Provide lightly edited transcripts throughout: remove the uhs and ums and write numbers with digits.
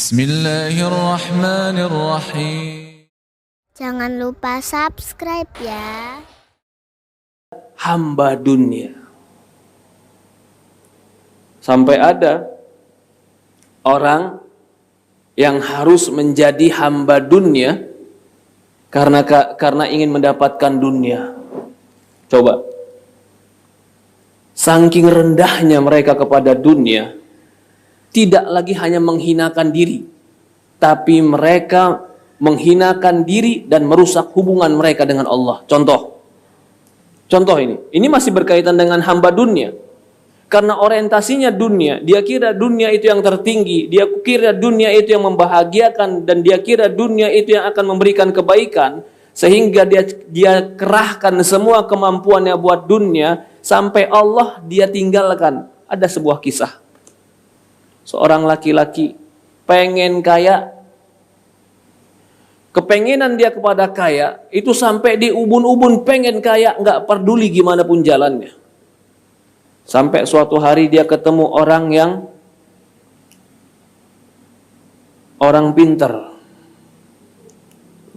Bismillahirrahmanirrahim. Jangan lupa subscribe ya. Hamba dunia. Sampai ada orang yang harus menjadi hamba dunia karena ingin mendapatkan dunia. Coba. Saking rendahnya mereka kepada dunia, tidak lagi hanya menghinakan diri, tapi mereka menghinakan diri dan merusak hubungan mereka dengan Allah. Contoh ini masih berkaitan dengan hamba dunia. Karena orientasinya dunia, dia kira dunia itu yang tertinggi, dia kira dunia itu yang membahagiakan, dan dia kira dunia itu yang akan memberikan kebaikan, sehingga dia kerahkan semua kemampuannya buat dunia, sampai Allah dia tinggalkan. Ada sebuah kisah. Seorang laki-laki pengen kaya, kepengenan dia kepada kaya, itu sampai di ubun-ubun pengen kaya, nggak peduli gimana pun jalannya. Sampai suatu hari dia ketemu orang pinter.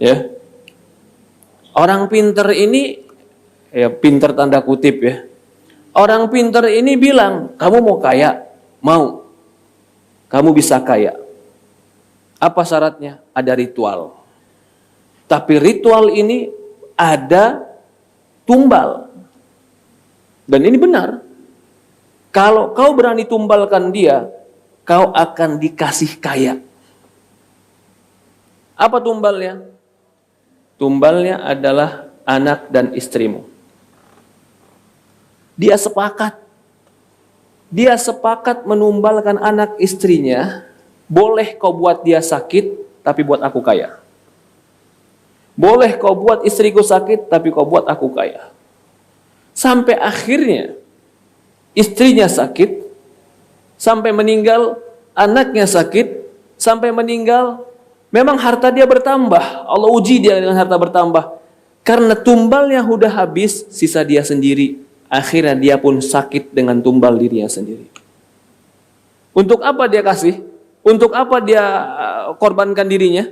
Ya. Orang pinter ini, ya pinter tanda kutip ya. Orang pinter ini bilang, kamu mau kaya? Mau. Kamu bisa kaya. Apa syaratnya? Ada ritual. Tapi ritual ini ada tumbal. Dan ini benar. Kalau kau berani tumbalkan dia, kau akan dikasih kaya. Apa tumbalnya? Tumbalnya adalah anak dan istrimu. Dia sepakat menumbalkan anak istrinya. Boleh kau buat dia sakit, tapi buat aku kaya. Boleh kau buat istriku sakit, tapi kau buat aku kaya. Sampai akhirnya istrinya sakit, sampai meninggal, anaknya sakit, sampai meninggal. Memang harta dia bertambah. Allah uji dia dengan harta bertambah. Karena tumbalnya sudah habis, sisa dia sendiri. Akhirnya dia pun sakit dengan tumbal dirinya sendiri. Untuk apa dia kasih? Untuk apa dia korbankan dirinya?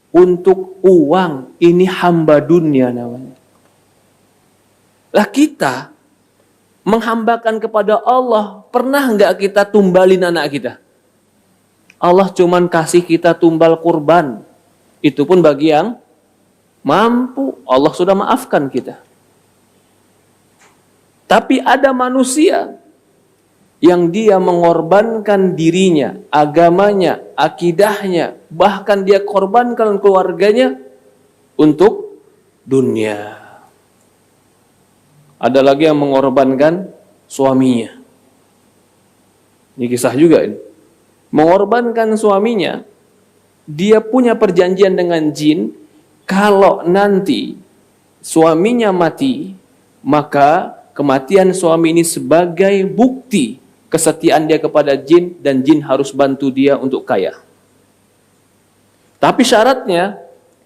Untuk uang. Ini hamba dunia namanya. Lah kita menghambakan kepada Allah, pernah enggak kita tumbalin anak kita? Allah cuman kasih kita tumbal kurban. Itu pun bagi yang mampu. Allah sudah maafkan kita. Tapi ada manusia yang dia mengorbankan dirinya, agamanya, akidahnya, bahkan dia korbankan keluarganya untuk dunia. Ada lagi yang mengorbankan suaminya. Ini kisah juga ini. Mengorbankan suaminya, dia punya perjanjian dengan jin, kalau nanti suaminya mati, maka kematian suami ini sebagai bukti kesetiaan dia kepada jin, dan jin harus bantu dia untuk kaya. Tapi syaratnya,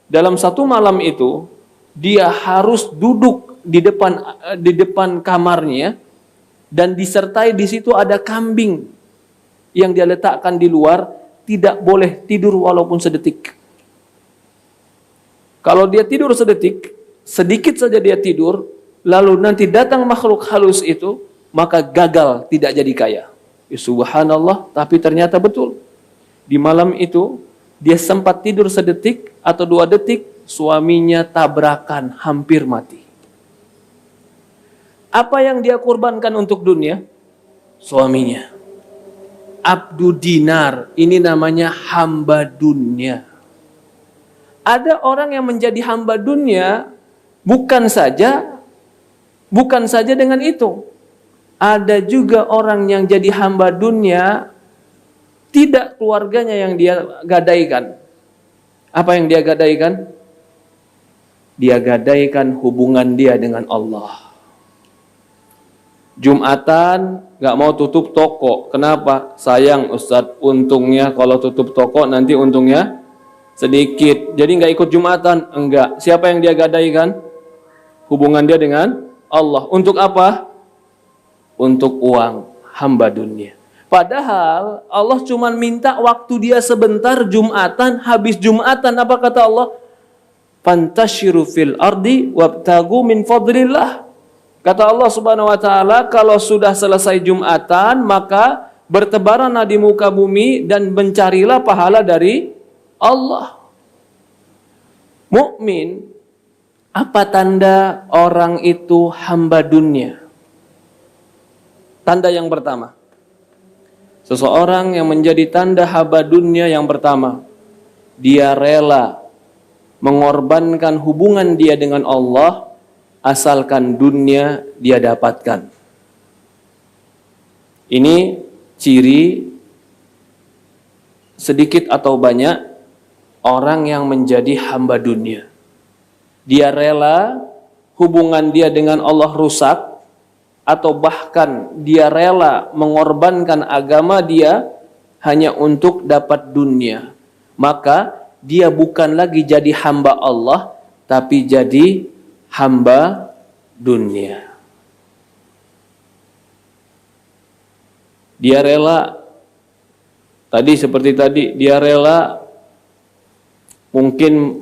dalam satu malam itu, dia harus duduk di depan kamarnya, dan disertai di situ ada kambing yang dia letakkan di luar, tidak boleh tidur walaupun sedetik. Kalau dia tidur sedetik, sedikit saja dia tidur, lalu nanti datang makhluk halus itu, maka gagal, tidak jadi kaya. Ya, subhanallah, tapi ternyata betul. Di malam itu, dia sempat tidur sedetik atau 2 detik, suaminya tabrakan, hampir mati. Apa yang dia korbankan untuk dunia? Suaminya. Abdu dinar, ini namanya hamba dunia. Ada orang yang menjadi hamba dunia bukan saja dengan itu. Ada juga orang yang jadi hamba dunia, tidak keluarganya yang dia gadaikan. Apa yang dia gadaikan? Dia gadaikan hubungan dia dengan Allah. Jumatan gak mau tutup toko. Kenapa? Sayang Ustadz, untungnya kalau tutup toko nanti untungnya sedikit. Jadi gak ikut Jumatan. Enggak. Siapa yang dia gadaikan? Hubungan dia dengan Allah. Untuk apa? Untuk uang, hamba dunia. Padahal Allah cuma minta waktu dia sebentar Jumatan, habis Jumatan apa kata Allah? Fantashiru fil ardi wabtagu min fadlillah. Kata Allah Subhanahu wa taala, kalau sudah selesai Jumatan, maka bertebaranlah di muka bumi dan mencarilah pahala dari Allah. Mukmin, apa tanda orang itu hamba dunia? Tanda yang pertama, seseorang yang menjadi tanda hamba dunia yang pertama, dia rela mengorbankan hubungan dia dengan Allah asalkan dunia dia dapatkan. Ini ciri sedikit atau banyak orang yang menjadi hamba dunia. Dia rela hubungan dia dengan Allah rusak, atau bahkan dia rela mengorbankan agama dia hanya untuk dapat dunia. Maka dia bukan lagi jadi hamba Allah, tapi jadi hamba dunia. Dia rela, seperti tadi, dia rela mungkin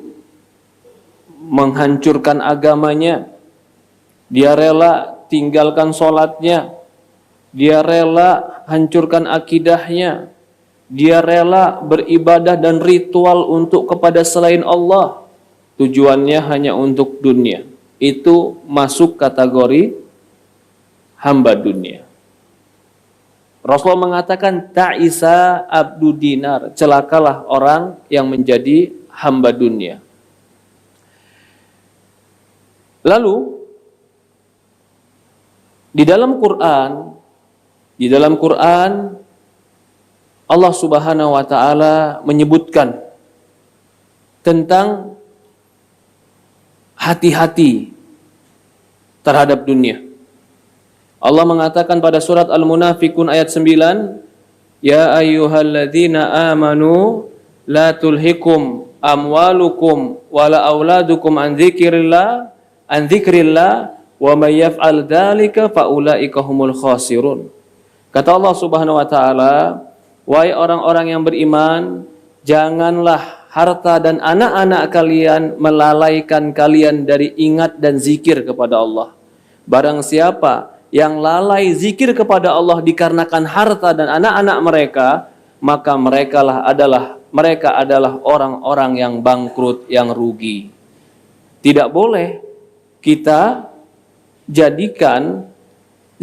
menghancurkan agamanya, dia rela tinggalkan sholatnya, dia rela hancurkan akidahnya, dia rela beribadah dan ritual untuk kepada selain Allah, tujuannya hanya untuk dunia. Itu masuk kategori hamba dunia. Rasulullah mengatakan ta'isa abdu dinar, celakalah orang yang menjadi hamba dunia. Lalu di dalam Quran Allah Subhanahu wa taala menyebutkan tentang hati-hati terhadap dunia. Allah mengatakan pada surat Al-Munafiqun ayat 9, ya ayyuhalladzina amanu la tulhikum amwalukum wala auladukum an dzikrillah wa may yaf'al dzalika faulaika humul khasirun. Kata Allah Subhanahu wa taala, wahai orang-orang yang beriman, janganlah harta dan anak-anak kalian melalaikan kalian dari ingat dan zikir kepada Allah. Barang siapa yang lalai zikir kepada Allah dikarenakan harta dan anak-anak mereka, maka mereka adalah orang-orang yang bangkrut, yang rugi. Tidak boleh kita jadikan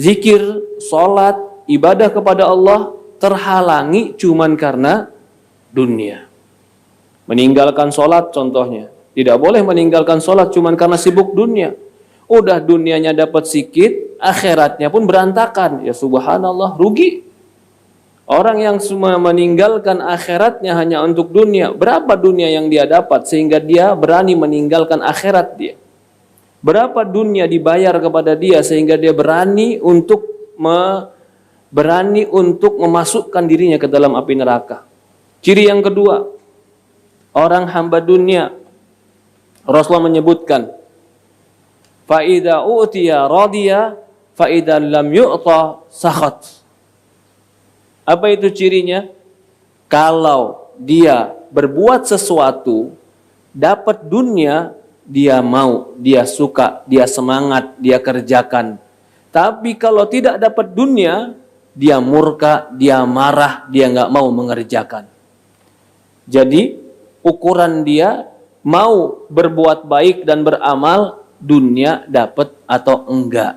zikir, sholat, ibadah kepada Allah terhalangi cuman karena dunia. Meninggalkan sholat contohnya, tidak boleh meninggalkan sholat cuman karena sibuk dunia. Udah dunianya dapat sikit, akhiratnya pun berantakan. Ya subhanallah, rugi. Orang yang semua meninggalkan akhiratnya hanya untuk dunia, berapa dunia yang dia dapat sehingga dia berani meninggalkan akhirat dia? Berapa dunia dibayar kepada dia sehingga dia berani untuk memasukkan dirinya ke dalam api neraka? Ciri yang kedua, orang hamba dunia, Rasulullah menyebutkan, fa idza utiya radiya fa idza lam yu'ta sakhat. Apa itu cirinya? Kalau dia berbuat sesuatu dapat dunia, dia mau, dia suka, dia semangat, dia kerjakan. Tapi kalau tidak dapat dunia, dia murka, dia marah, dia nggak mau mengerjakan. Jadi ukuran dia mau berbuat baik dan beramal, dunia dapat atau enggak.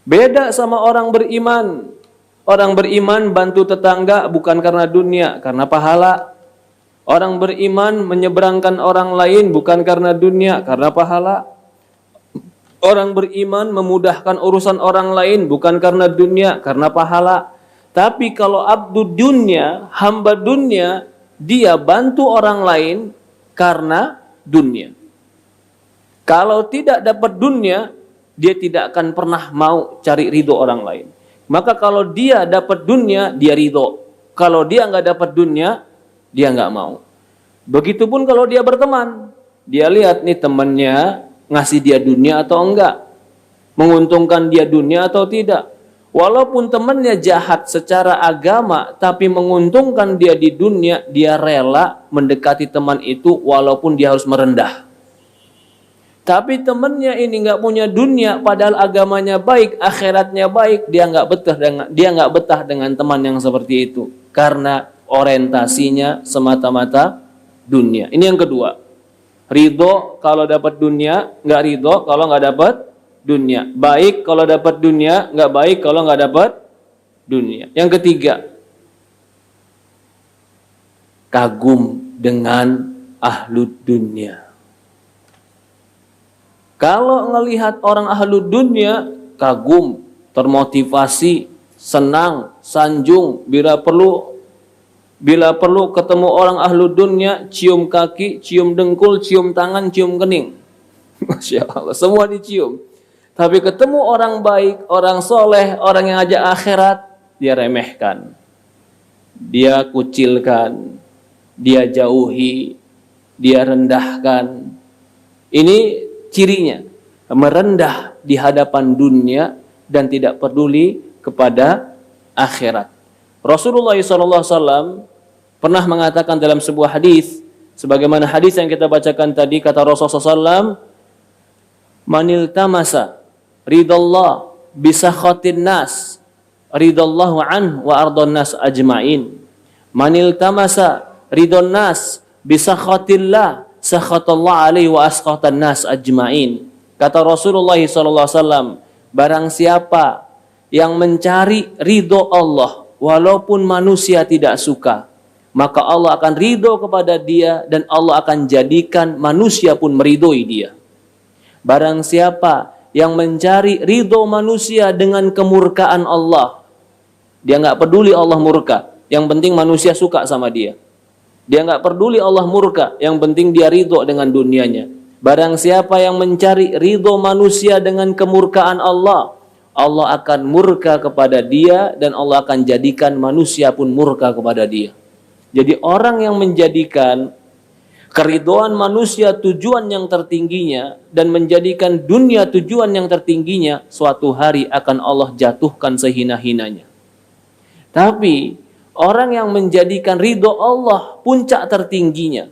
Beda sama orang beriman. Orang beriman bantu tetangga bukan karena dunia, karena pahala. Orang beriman menyeberangkan orang lain bukan karena dunia, karena pahala. Orang beriman memudahkan urusan orang lain bukan karena dunia, karena pahala. Tapi kalau abdu dunia, hamba dunia, dia bantu orang lain karena dunia. Kalau tidak dapat dunia, dia tidak akan pernah mau cari ridho orang lain. Maka kalau dia dapat dunia, dia ridho. Kalau dia nggak dapat dunia, dia nggak mau. Begitupun kalau dia berteman, dia lihat nih temannya ngasih dia dunia atau enggak, menguntungkan dia dunia atau tidak. Walaupun temannya jahat secara agama, tapi menguntungkan dia di dunia, dia rela mendekati teman itu walaupun dia harus merendah. Tapi temannya ini nggak punya dunia, padahal agamanya baik, akhiratnya baik, dia nggak betah dengan teman yang seperti itu, karena orientasinya semata-mata dunia. Ini yang kedua. Ridho kalau dapat dunia, nggak ridho kalau nggak dapat dunia. Baik kalau dapat dunia, nggak baik kalau nggak dapat dunia. Yang ketiga, kagum dengan ahlu dunia. Kalau ngelihat orang ahlu dunia, kagum, termotivasi, senang, sanjung, bila perlu ketemu orang ahlu dunia, cium kaki, cium dengkul, cium tangan, cium kening. Masya Allah, semua dicium. Tapi ketemu orang baik, orang soleh, orang yang ajak akhirat, dia remehkan, dia kucilkan, dia jauhi, dia rendahkan. Ini cirinya, merendah di hadapan dunia dan tidak peduli kepada akhirat. Rasulullah SAW pernah mengatakan dalam sebuah hadis, sebagaimana hadis yang kita bacakan tadi, kata Rasulullah SAW, manil tamasa ridallah bisakhatin nas ridallahu an wa ardon nas ajma'in. Manil tamasa ridon nas bisakhatillah sakhatallah alaihi wa askhatan nas ajma'in. Kata Rasulullah SAW, barang siapa yang mencari ridho Allah walaupun manusia tidak suka, maka Allah akan ridho kepada dia dan Allah akan jadikan manusia pun meridhoi dia. Barang siapa yang mencari ridho manusia dengan kemurkaan Allah, dia nggak peduli Allah murka, yang penting manusia suka sama dia. Dia nggak peduli Allah murka, yang penting dia ridho dengan dunianya. Barang siapa yang mencari ridho manusia dengan kemurkaan Allah, Allah akan murka kepada dia dan Allah akan jadikan manusia pun murka kepada dia. Jadi orang yang menjadikan keridhaan manusia tujuan yang tertingginya dan menjadikan dunia tujuan yang tertingginya, suatu hari akan Allah jatuhkan sehina-hinanya. Tapi orang yang menjadikan ridho Allah puncak tertingginya,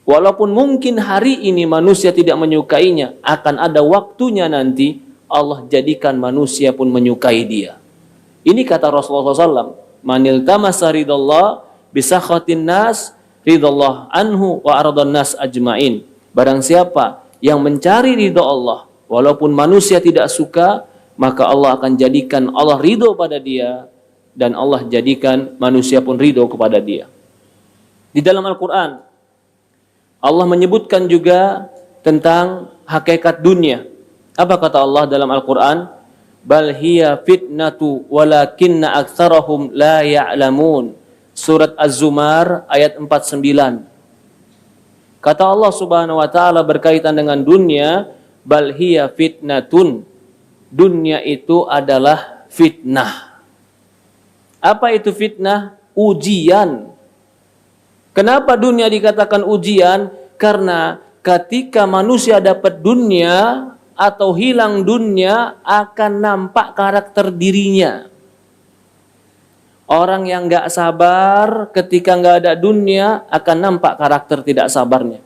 walaupun mungkin hari ini manusia tidak menyukainya, akan ada waktunya nanti Allah jadikan manusia pun menyukai dia. Ini kata Rasulullah SAW, manil tamasa ridallah bisakhatin nas ridallah anhu wa ardon nas ajma'in. Barang siapa yang mencari ridho Allah walaupun manusia tidak suka, maka Allah akan jadikan Allah ridho pada dia dan Allah jadikan manusia pun ridho kepada dia. Di dalam Al-Quran Allah menyebutkan juga tentang hakikat dunia. Apa kata Allah dalam Al-Quran? Bal hiya fitnatu walakinna aktsarahum la ya'lamun. Surat Az-Zumar ayat 49. Kata Allah Subhanahu wa taala berkaitan dengan dunia, bal hiya fitnatun. Dunia itu adalah fitnah. Apa itu fitnah? Ujian. Kenapa dunia dikatakan ujian? Karena ketika manusia dapat dunia atau hilang dunia, akan nampak karakter dirinya. Orang yang gak sabar ketika gak ada dunia, akan nampak karakter tidak sabarnya.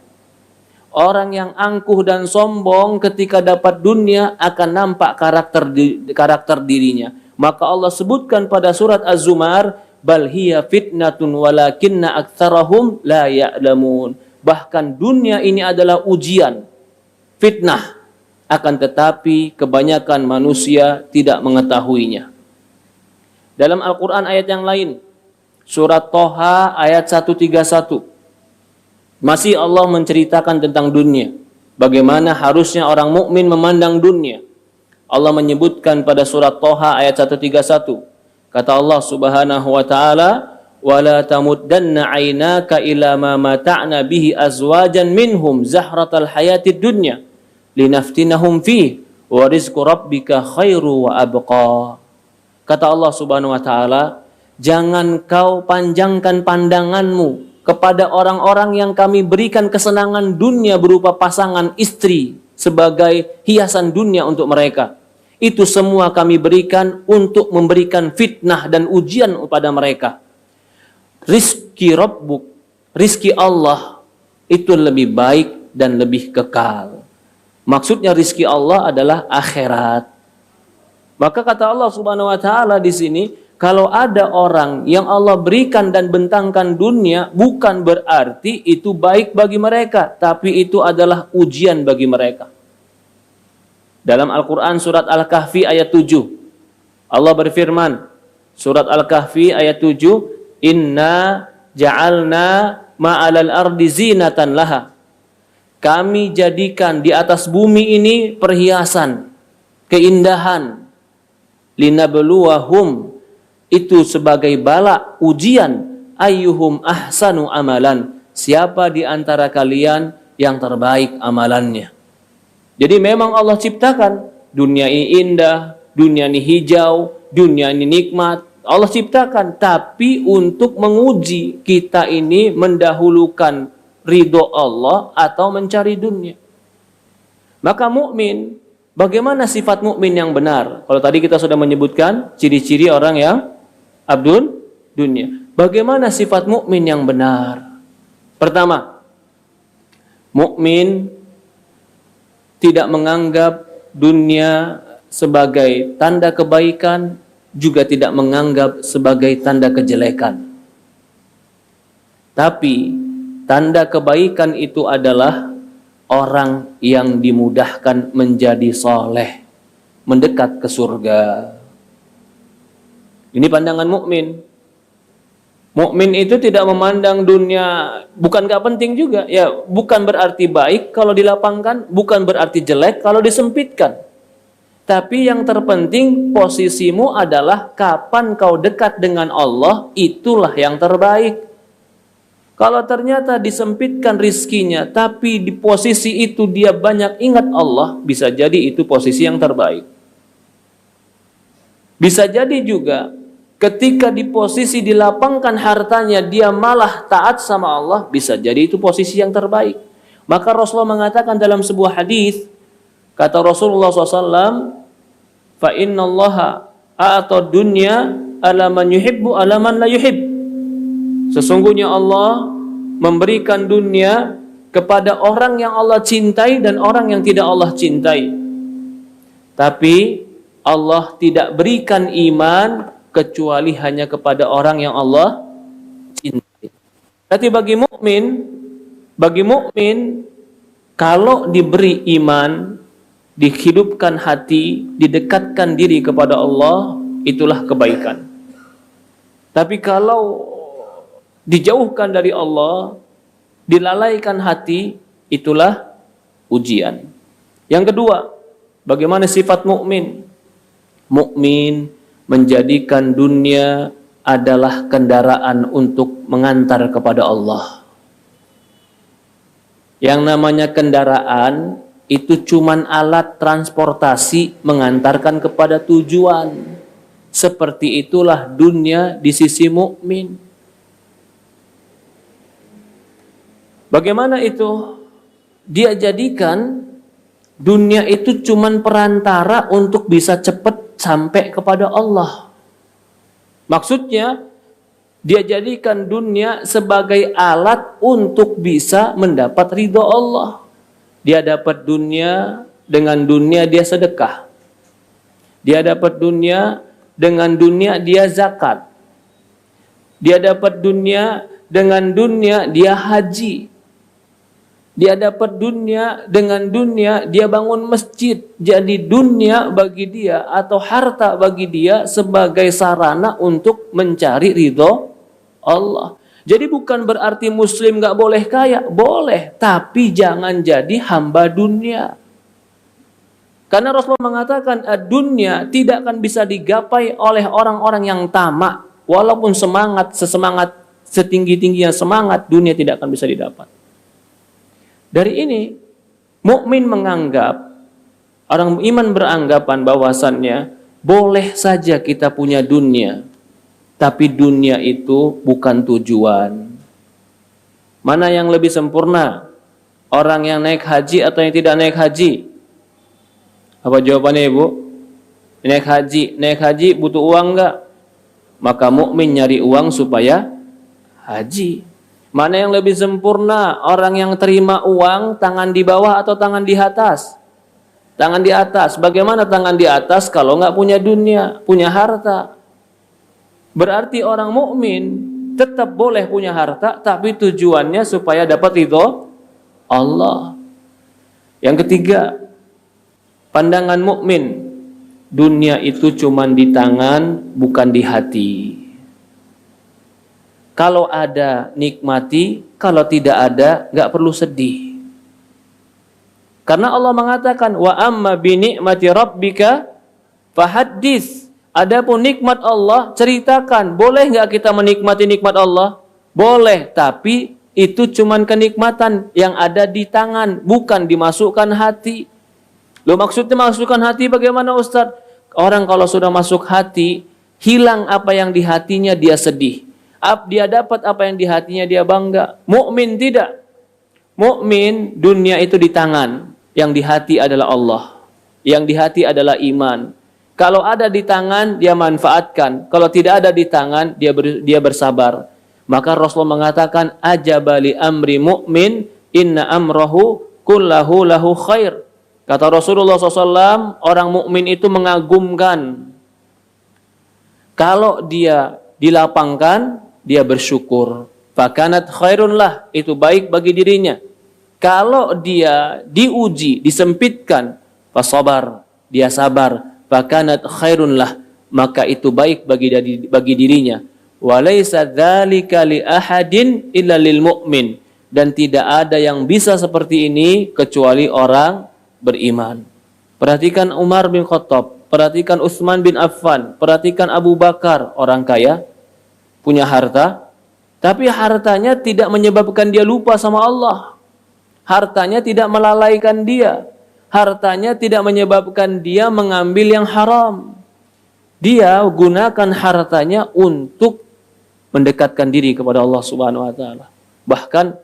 Orang yang angkuh dan sombong ketika dapat dunia, akan nampak karakter dirinya. Maka Allah sebutkan pada surat Az-Zumar, bal hiya fitnatun walakinna aktsarahum la ya'lamun. Bahkan dunia ini adalah ujian, fitnah. Akan tetapi kebanyakan manusia tidak mengetahuinya. Dalam Al-Quran ayat yang lain, surat Toha ayat 131, masih Allah menceritakan tentang dunia. Bagaimana harusnya orang mukmin memandang dunia. Allah menyebutkan pada surat Toha ayat 131, kata Allah Subhanahu wa taala, wala tamuddanna 'ainaka ila ma mata'na bihi azwajan minhum zahratal hayatid dunya linaftinahum fi wa rizqu rabbika khairu wa abqa. Kata Allah Subhanahu wa taala, jangan kau panjangkan pandanganmu kepada orang-orang yang kami berikan kesenangan dunia berupa pasangan istri sebagai hiasan dunia untuk mereka. Itu semua kami berikan untuk memberikan fitnah dan ujian kepada mereka. Rizki Rabbuk, rizki Allah itu lebih baik dan lebih kekal. Maksudnya rizki Allah adalah akhirat. Maka kata Allah Subhanahu wa taala di sini, kalau ada orang yang Allah berikan dan bentangkan dunia, bukan berarti itu baik bagi mereka, tapi itu adalah ujian bagi mereka. Dalam Al-Quran surat Al-Kahfi ayat 7, Allah berfirman, surat Al-Kahfi ayat 7, Inna ja'alna ma'alal ardi zinatan laha. Kami jadikan di atas bumi ini perhiasan, keindahan. Linabluwahum, itu sebagai bala, ujian. Ayyuhum ahsanu amalan, siapa di antara kalian yang terbaik amalannya. Jadi memang Allah ciptakan dunia ini indah, dunia ini hijau, dunia ini nikmat. Allah ciptakan, tapi untuk menguji kita ini mendahulukan ridho Allah atau mencari dunia. Maka mukmin, bagaimana sifat mukmin yang benar? Kalau tadi kita sudah menyebutkan ciri-ciri orang yang abdun dunia. Bagaimana sifat mukmin yang benar? Pertama, mukmin tidak menganggap dunia sebagai tanda kebaikan, juga tidak menganggap sebagai tanda kejelekan. Tapi tanda kebaikan itu adalah orang yang dimudahkan menjadi soleh, mendekat ke surga. Ini pandangan mukmin. Mukmin itu tidak memandang dunia, bukan gak penting juga. Ya, bukan berarti baik kalau dilapangkan, bukan berarti jelek kalau disempitkan. Tapi yang terpenting posisimu adalah kapan kau dekat dengan Allah, itulah yang terbaik. Kalau ternyata disempitkan rizkinya, tapi di posisi itu dia banyak ingat Allah, bisa jadi itu posisi yang terbaik. Bisa jadi juga ketika di posisi dilapangkan hartanya, dia malah taat sama Allah, bisa jadi itu posisi yang terbaik. Maka Rasulullah mengatakan dalam sebuah hadis, kata Rasulullah SAW, fa innallaha a'ta dunya ala man yuhibbu ala man la yuhib. Sesungguhnya Allah memberikan dunia kepada orang yang Allah cintai dan orang yang tidak Allah cintai. Tapi Allah tidak berikan iman kecuali hanya kepada orang yang Allah cintai. Tapi bagi mukmin kalau diberi iman, dihidupkan hati, didekatkan diri kepada Allah, itulah kebaikan. Tapi kalau dijauhkan dari Allah, dilalaikan hati, itulah ujian. Yang kedua, bagaimana sifat mukmin? Mukmin menjadikan dunia adalah kendaraan untuk mengantar kepada Allah. Yang namanya kendaraan itu cuman alat transportasi mengantarkan kepada tujuan. Seperti itulah dunia di sisi mukmin. Bagaimana itu? Dia jadikan dunia itu cuman perantara untuk bisa cepat sampai kepada Allah. Maksudnya, dia jadikan dunia sebagai alat untuk bisa mendapat ridho Allah. Dia dapat dunia, dengan dunia dia sedekah. Dia dapat dunia, dengan dunia dia zakat. Dia dapat dunia, dengan dunia dia haji. Dia dapat dunia, dengan dunia dia bangun masjid. Jadi dunia bagi dia atau harta bagi dia sebagai sarana untuk mencari ridho Allah. Jadi bukan berarti muslim gak boleh kaya, boleh, tapi jangan jadi hamba dunia. Karena Rasulullah mengatakan dunia tidak akan bisa digapai oleh orang-orang yang tamak. Walaupun setinggi-tingginya semangat, dunia tidak akan bisa didapat. Dari ini, mukmin menganggap, orang iman beranggapan bahwasannya boleh saja kita punya dunia. Tapi dunia itu bukan tujuan. Mana yang lebih sempurna? Orang yang naik haji atau yang tidak naik haji? Apa jawabannya, Ibu? naik haji butuh uang enggak? Maka mukmin nyari uang supaya haji. Mana yang lebih sempurna? Orang yang terima uang tangan di bawah atau tangan di atas? Tangan di atas. Bagaimana tangan di atas kalau enggak punya dunia, punya harta? Berarti orang mukmin tetap boleh punya harta, tapi tujuannya supaya dapat ridho Allah. Yang ketiga, pandangan mukmin, dunia itu cuman di tangan, bukan di hati. Kalau ada nikmati, kalau tidak ada nggak perlu sedih. Karena Allah mengatakan wa amma bi ni'mati rabbika fahaddits. Adapun nikmat Allah ceritakan. Boleh nggak kita menikmati nikmat Allah? Boleh, tapi itu cuman kenikmatan yang ada di tangan, bukan dimasukkan hati. Loh, maksudnya masukkan hati bagaimana Ustaz? Orang kalau sudah masuk hati, hilang apa yang di hatinya, dia sedih. Dia dapat apa yang di hatinya, dia bangga. Mukmin tidak. Mukmin dunia itu di tangan, yang di hati adalah Allah. Yang di hati adalah iman. Kalau ada di tangan, dia manfaatkan. Kalau tidak ada di tangan, dia bersabar. Maka Rasulullah mengatakan, ajabali amri mu'min, inna amrahu kullahu lahu khair. Kata Rasulullah SAW, orang mukmin itu mengagumkan. Kalau dia dilapangkan, dia bersyukur. Fakanat khairun lah, itu baik bagi dirinya. Kalau dia diuji, disempitkan, fasabar, dia sabar. Fakanat khairun lah, maka itu baik bagi dirinya. Walaysa dzalika li ahadin illa lil mu'min. Dan tidak ada yang bisa seperti ini kecuali orang beriman. Perhatikan Umar bin Khattab, perhatikan Utsman bin Affan, perhatikan Abu Bakar, orang kaya, punya harta, tapi hartanya tidak menyebabkan dia lupa sama Allah. Hartanya tidak melalaikan dia. Hartanya tidak menyebabkan dia mengambil yang haram. Dia gunakan hartanya untuk mendekatkan diri kepada Allah Subhanahu wa taala. Bahkan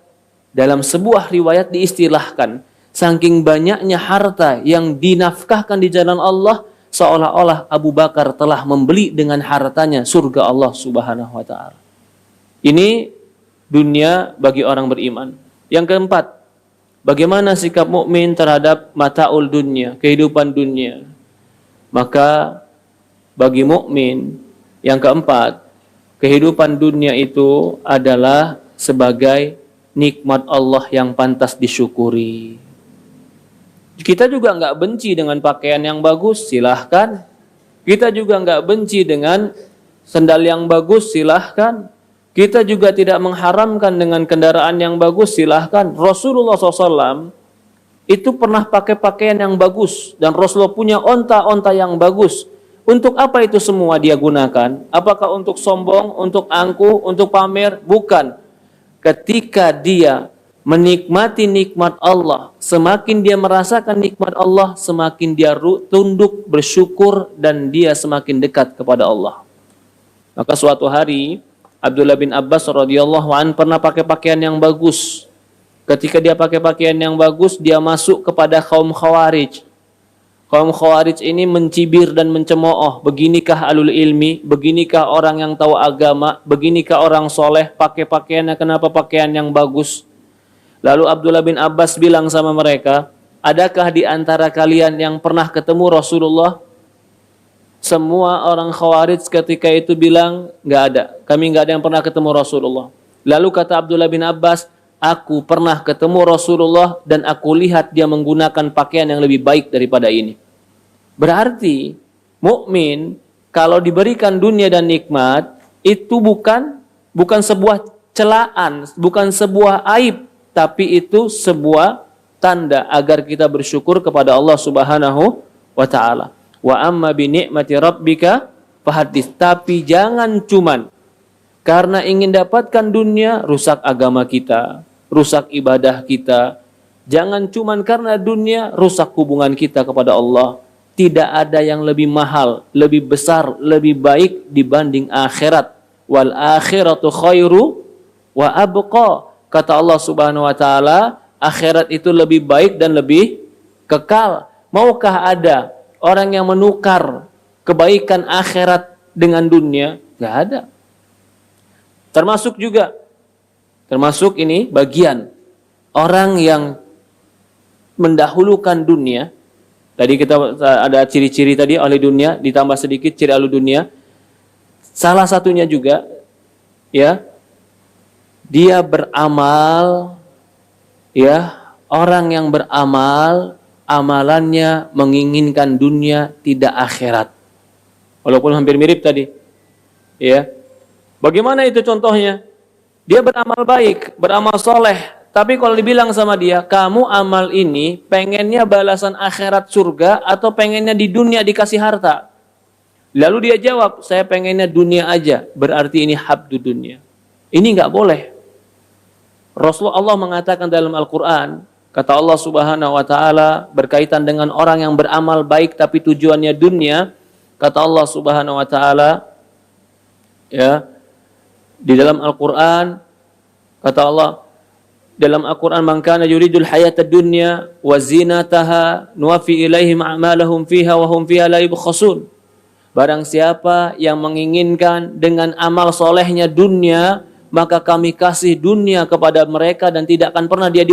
dalam sebuah riwayat diistilahkan, saking banyaknya harta yang dinafkahkan di jalan Allah, seolah-olah Abu Bakar telah membeli dengan hartanya surga Allah Subhanahu wa taala. Ini dunia bagi orang beriman. Yang keempat, bagaimana sikap mukmin terhadap mataul dunia, kehidupan dunia? Maka bagi mukmin yang keempat, kehidupan dunia itu adalah sebagai nikmat Allah yang pantas disyukuri. Kita juga nggak benci dengan pakaian yang bagus, silahkan. Kita juga nggak benci dengan sendal yang bagus, silahkan. Kita juga tidak mengharamkan dengan kendaraan yang bagus, silahkan. Rasulullah SAW itu pernah pakai pakaian yang bagus. Dan Rasulullah punya onta-onta yang bagus. Untuk apa itu semua dia gunakan? Apakah untuk sombong, untuk angkuh, untuk pamer? Bukan. Ketika dia menikmati nikmat Allah, semakin dia merasakan nikmat Allah, semakin dia tunduk, bersyukur, dan dia semakin dekat kepada Allah. Maka suatu hari Abdullah bin Abbas radhiyallahu an pernah pakai pakaian yang bagus. Ketika dia pakai pakaian yang bagus, dia masuk kepada kaum Khawarij. Kaum Khawarij ini mencibir dan mencemooh. Beginikah alul ilmi? Beginikah orang yang tahu agama? Beginikah orang soleh? Pakai pakaiannya, kenapa pakaian yang bagus? Lalu Abdullah bin Abbas bilang sama mereka, adakah di antara kalian yang pernah ketemu Rasulullah? Semua orang Khawarij ketika itu bilang, nggak ada. Kami nggak ada yang pernah ketemu Rasulullah. Lalu kata Abdullah bin Abbas, aku pernah ketemu Rasulullah dan aku lihat dia menggunakan pakaian yang lebih baik daripada ini. Berarti mukmin kalau diberikan dunia dan nikmat itu bukan sebuah celaan, bukan sebuah aib, tapi itu sebuah tanda agar kita bersyukur kepada Allah Subhanahu wa taala. Wa amma bi ni'mati rabbika fahaddits. Tapi jangan cuman karena ingin dapatkan dunia rusak agama kita, rusak ibadah kita. Jangan cuman karena dunia rusak hubungan kita kepada Allah. Tidak ada yang lebih mahal, lebih besar, lebih baik dibanding akhirat. Wal akhiratu khairu wa abqa. Kata Allah Subhanahu wa taala, akhirat itu lebih baik dan lebih kekal. Maukah ada orang yang menukar kebaikan akhirat dengan dunia? Nggak ada. Termasuk ini bagian orang yang mendahulukan dunia. Tadi kita ada ciri-ciri tadi ahli dunia, ditambah sedikit ciri ahli dunia. Salah satunya juga, ya, dia beramal, ya, orang yang beramal, amalannya menginginkan dunia, tidak akhirat. Walaupun hampir mirip tadi, ya. Bagaimana itu contohnya? Dia beramal baik, beramal soleh, tapi kalau dibilang sama dia, kamu amal ini pengennya balasan akhirat surga atau pengennya di dunia dikasih harta? Lalu dia jawab, saya pengennya dunia aja, berarti ini habdu dunia. Ini nggak boleh. Rasulullah mengatakan dalam Al-Quran, kata Allah Subhanahu wa Ta'ala, berkaitan dengan orang yang beramal baik tapi tujuannya dunia, kata Allah Subhanahu wa Ta'ala, ya, di dalam Al-Quran, kata Allah, dalam Al-Quran, man kana yuridul hayata dunya wa zinataha nuwafi ilaihim a'malahum fiha wa hum fiha la yubkhasun. Barang siapa yang menginginkan dengan amal solehnya dunia, maka kami kasih dunia kepada mereka dan tidak akan pernah dia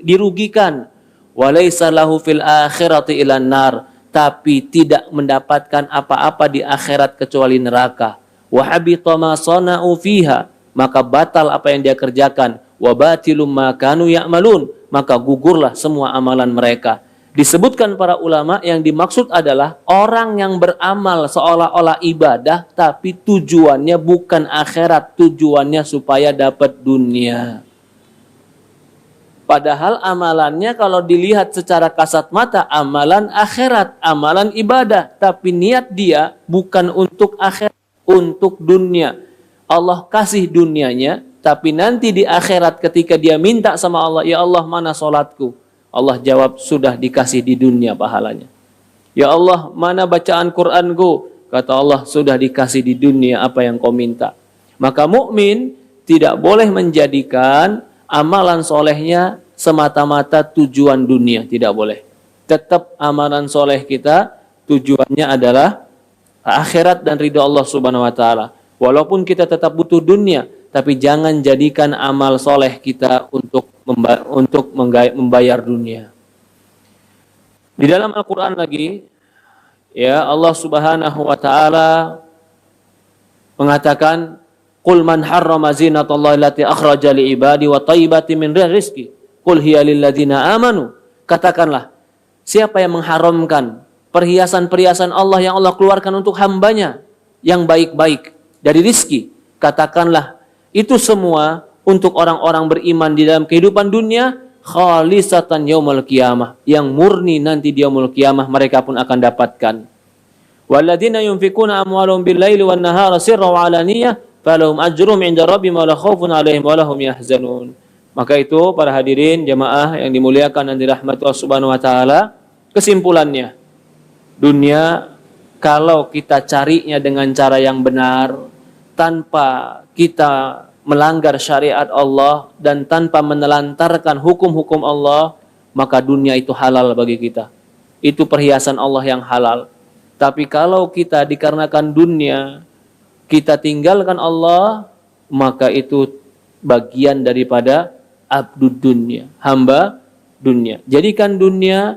dirugikan. Walaysa lahu fil akhirati ilan nar, tapi tidak mendapatkan apa-apa di akhirat kecuali neraka. Wa habita ma sana'u fiha, maka batal apa yang dia kerjakan. Wa batilum ma kanu ya'malun, maka gugurlah semua amalan mereka. Disebutkan para ulama yang dimaksud adalah orang yang beramal seolah-olah ibadah tapi tujuannya bukan akhirat, tujuannya supaya dapat dunia. Padahal amalannya kalau dilihat secara kasat mata amalan akhirat, amalan ibadah, tapi niat dia bukan untuk akhirat, untuk dunia. Allah kasih dunianya, tapi nanti di akhirat ketika dia minta sama Allah, ya Allah mana sholatku? Allah jawab, sudah dikasih di dunia pahalanya. Ya Allah, mana bacaan Qur'anku? Kata Allah, sudah dikasih di dunia apa yang kau minta. Maka mukmin tidak boleh menjadikan amalan solehnya semata-mata tujuan dunia. Tidak boleh. Tetap amalan soleh kita tujuannya adalah akhirat dan ridha Allah Subhanahu wa Ta'ala. Walaupun kita tetap butuh dunia, tapi jangan jadikan amal soleh kita untuk membayar dunia. Di dalam Al-Quran lagi, ya, Allah Subhanahu wa Ta'ala mengatakan, qul man harrama zinatallahi allati akhraja li ibadi wa thayyibati min rizqi qul hiya lil ladzina amanu. Katakanlah, siapa yang mengharamkan perhiasan-perhiasan Allah yang Allah keluarkan untuk hambanya yang baik-baik dari rizki? Katakanlah, itu semua untuk orang-orang beriman di dalam kehidupan dunia, khalisatan yaumul qiyamah, yang murni nanti di yaumul qiyamah mereka pun akan dapatkan. Walladzina yunfikuna amwalahum bil-laili wan-nahara sirran wa 'alaniyah falahum ajrum 'inda rabbihim wa la khaufun 'alaihim wa la hum yahzanun. Maka itu para hadirin jamaah yang dimuliakan dan dirahmati Allah Subhanahu wa Ta'ala, kesimpulannya, dunia kalau kita carinya dengan cara yang benar, tanpa kita melanggar syariat Allah dan tanpa menelantarkan hukum-hukum Allah, maka dunia itu halal bagi kita. Itu perhiasan Allah yang halal. Tapi kalau kita dikarenakan dunia, kita tinggalkan Allah, maka itu bagian daripada abdud dunia, hamba dunia. Jadikan dunia